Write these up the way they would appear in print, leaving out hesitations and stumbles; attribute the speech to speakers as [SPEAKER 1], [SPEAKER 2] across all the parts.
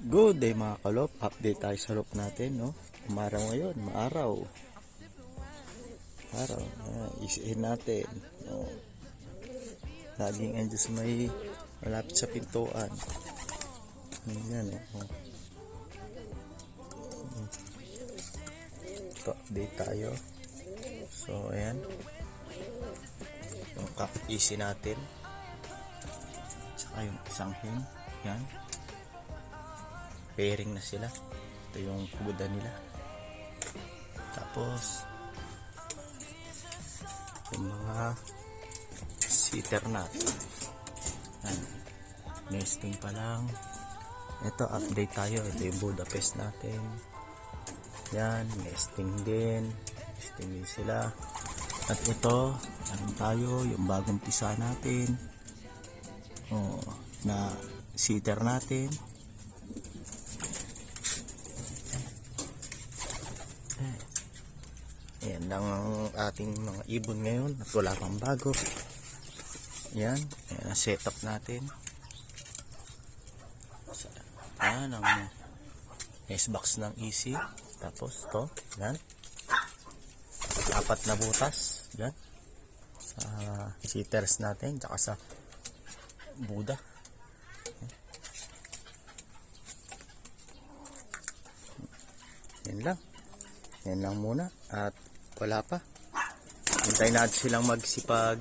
[SPEAKER 1] Good day mga kalop, update tayo sa loop natin, no? Umaraw ngayon, maaraw. Araw, isihin natin, no? Laging andyan sa may malapit sa pintuan. Yan, no? Ito, update tayo. So, ayan. Yung isi natin. Saka yung isang hen. Yan. Pairing na sila. Ito yung kubuda nila. Tapos yung mga sitter natin. Nesting pa lang. Ito, update tayo. Ito yung Budapest natin. Yan, nesting din. Nesting din sila. At ito, meron tayo yung bagong pisa natin. Na sitter natin. Ayan lang ang ating mga ibon ngayon at wala pang bago. Ayan ang setup natin. Ayan ang S-box ng easy. Tapos to, yan. 4 na butas. Yan. Sa sitters natin, tsaka sa Buda. Yan lang. Yan lang muna. At wala pa. Hintayin natin silang magsipag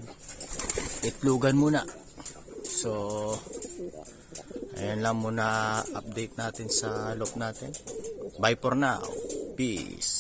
[SPEAKER 1] itlugan muna. So, ayan lang muna update natin sa loop natin. Bye for now. Peace.